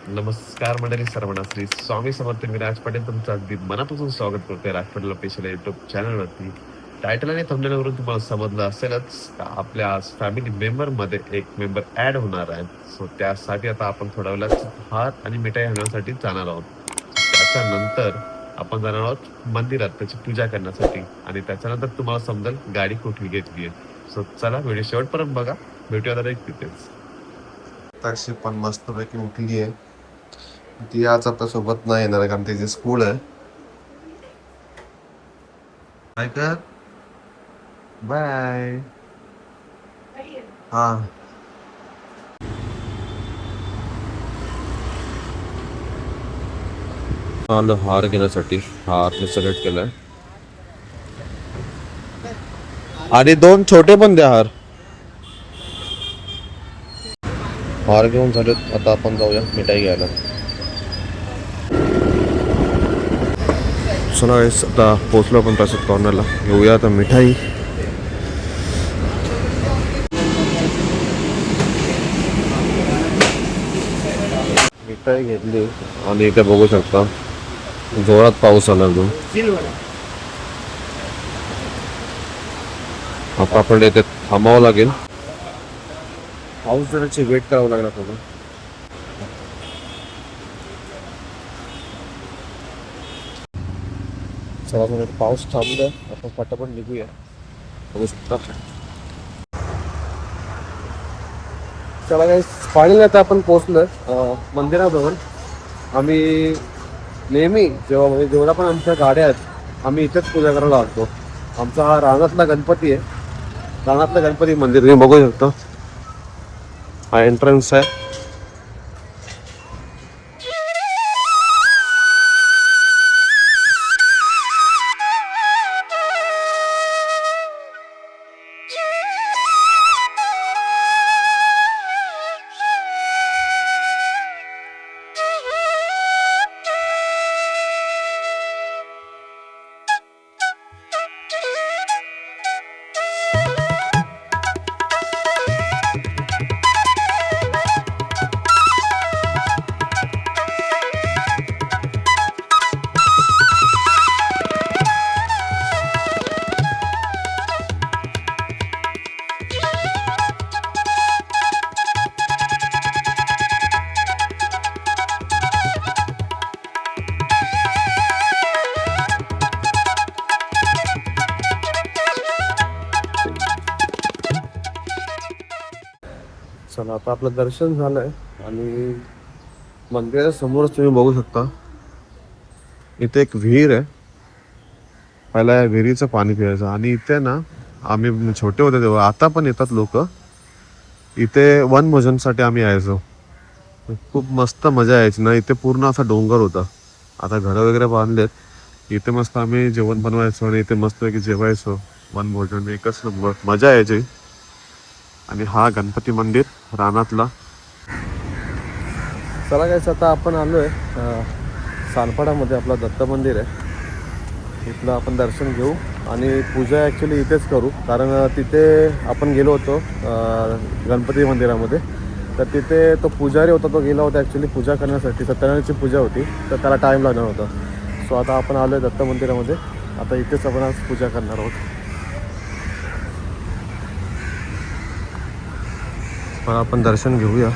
नमस्कार मंडळी, सर्वांना श्री स्वामी समर्थ. मी राज पाटील तुमचं अगदी मनापासून स्वागत करतोय राज पाटील ऑफिशियल युट्यूब चॅनलवरती. टायटल आणि थंबनेलवरून तुम्हाला समजलं असेलच का आपल्या आज फॅमिली मेंबर मध्ये एक मेंबर ऍड होणार आहे. सो त्यासाठी आता आपण थोड्या वेळात हात आणि मिठाई आणण्यासाठी जाणार आहोत. त्याच्यानंतर आपण जाणार आहोत मंदिरात त्याची पूजा करण्यासाठी आणि त्याच्यानंतर तुम्हाला समजेल गाडी कुठली घेतली आहे. सो चला, व्हिडिओ शेवटपर्यंत बघा. भेटूया आता एक तिथेच. ताशी पण मस्तपैकी उठली आहे. ती आज आपल्या सोबत नाही येणार कारण तिची स्कूल आहे. काय कर बाय. हा, आलो हार घेण्यासाठी. हार मी सिलेक्ट केलाय आणि 2 छोटे पण द्या. हार घेऊन झालेत. आता आपण जाऊया मिठाई घ्यायला. चला गाईस, आता पोचलो आपण प्रसाद कॉर्नरला. घेऊया आता मिठाई. मिठाई घेतली आणि इथे बघू शकता जोरात पाऊस आला तो. आता आपल्याला इथे थांबावं लागेल. पाऊस जराची वेट करावं लागणार थोडं. चला थोडं पाऊस थांबलं, आपण पटापट निघूया. बघू शकता. चला काय, फायनली आता आपण पोहोचलोय मंदिराजवळ. आम्ही नेहमी जेवढा पण आमच्या गाड्या आहेत आम्ही इथेच पूजा करायला लागतो. आमचा हा रानातला गणपती आहे. रानातलं गणपती मंदिर तुम्ही बघू शकता. हा एंट्रन्स आहे. चला, आता आपलं दर्शन झालंय आणि मंदिराच्या समोरच तुम्ही बघू शकता इथे एक विहीर आहे. पहिला या विहिरीचं पाणी पियायचं. आणि इथे ना, आम्ही छोटे होते तेव्हा, आता पण येतात लोक इथे वनभोजनसाठी. आम्ही यायचो, खूप मस्त मजा यायची ना. इथे पूर्ण असा डोंगर होता. आता घरं वगैरे बांधलेत. इथे मस्त आम्ही जेवण बनवायचो आणि इथे मस्त की जेवायचो. वनभोजन एकच नंबर मजा यायची. आणि हा गणपती मंदिर रानातला. चला काय, आता आपण आलोय सानपाड्यामध्ये. आपलं दत्त मंदिर आहे. इथलं आपण दर्शन घेऊ आणि पूजा ॲक्च्युली इथेच करू. कारण तिथे आपण गेलो होतो गणपती मंदिरामध्ये. तर तिथे तो पुजारी होता, तो गेला होता ॲक्च्युली पूजा करण्यासाठी. सत्यनारायणची पूजा होती, तर त्याला टाईम लागणार होता. सो आता आपण आलो आहे दत्त मंदिरामध्ये. आता इथेच आपण आज पूजा करणार आहोत. पण आपण दर्शन घेऊया.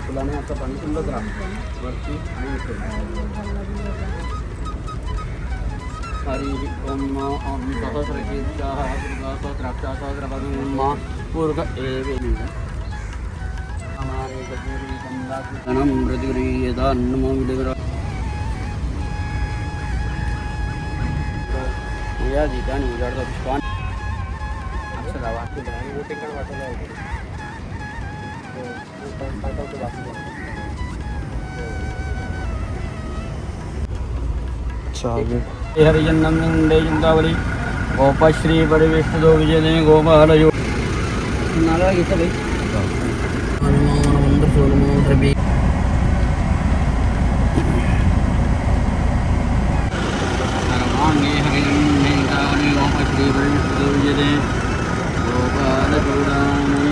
फुलाने आता पाणी सुंदर वरती हरि ओम सहस्रकेभ्यः सहस्राक्षा सहस्रपदं पूर्व एव हमारे गजरी गंगाधनं मृदुरीयदा नमो विदग्र या ठिकाणी उजाडता पुष्पान अक्षरावा चालेल. हरिजन्नम निंदे चिंतावली गोपश्री परिविष्टो विजय गोपाल यो नारळ घेतलं बाई सर्वांगे हरिजन्ने चिंतावली गोपश्री परिविष्टो विजय गोपाल चूडामणि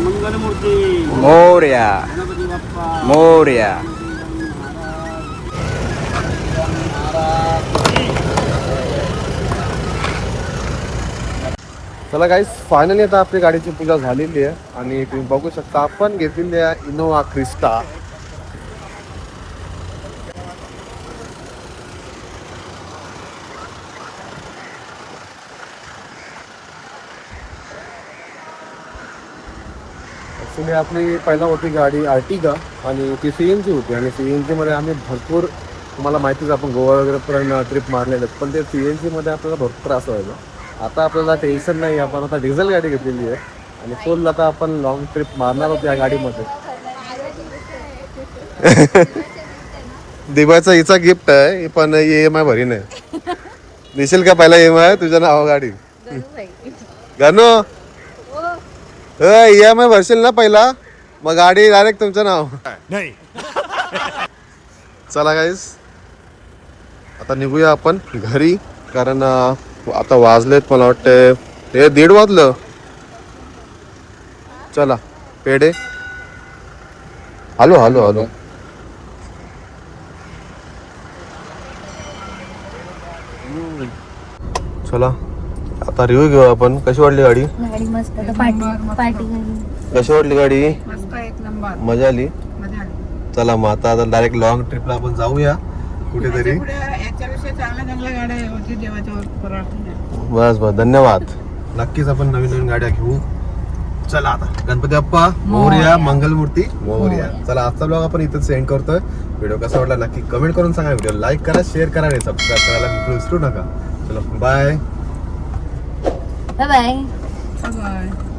मंगलमूर्ती मोरया गणपती बाप्पा मोरया. चला गाईस, फायनली आता आपली गाडीची पूजा झालेली आहे आणि तुम्ही बघू शकता आपण घेतलेली आहे इनोवा क्रिस्टा. ॲक्च्युली आपली पहिला होती गाडी आर्टिगा आणि ती CNG होती आणि CNG मध्ये आम्ही भरपूर, तुम्हाला माहितीच आपण गोवा वगैरे पण ट्रिप मारलेले आहेत, पण ते CNG मध्ये आपल्याला भरपूर त्रास व्हायचा. आता आपल्याला टेन्शन नाही, आपण आता डिझेल गाडी घेतलेली आहे आणि फुल आता आपण लॉंग ट्रिप मारणार आहोत या गाडीमध्ये. दिवाळीचा हिचा गिफ्ट आहे, पण EMI भरी नाही. दिसेल का पहिला EMI तुझ्या नावा गाडी गणू EMI भरशील ना पहिला, मग गाडी डायरेक्ट तुमचं नाव नाही. चला गाईस, आता निघूया आपण घरी, कारण आता वाजलेत मला वाटतं हे 1:30 वाजलं. चला पेढे हॅलो हॅलो हॅलो. चला आता रिव्ह्यू घेऊ आपण. कशी वाटली गाडी? गाडी मस्त आता पार्टी झाली. कशी वाटली गाडी? मस्त एक नंबर मजा आली. मजा आली. चला मग आता डायरेक्ट लॉंग ट्रिपला आपण जाऊया कुठेतरी. याच्यापेक्षा चांगल्या गाड्या होती देवाच्यावर प्रार्थना. बस बस, धन्यवाद. नक्कीच आपण नवीन नवीन गाड्या घेऊ. चला आता गणपती बाप्पा मोरया, मंगलमूर्ती मोरया. चला आजचा ब्लॉग आपण इथेच सेंड करतोय. व्हिडिओ कसा वाटला नक्की कमेंट करून सांगा. व्हिडिओ लाईक करा, शेअर करा आणि सबस्क्राईब करायला विसरू नका. चला बाय बाय बाय. बाय.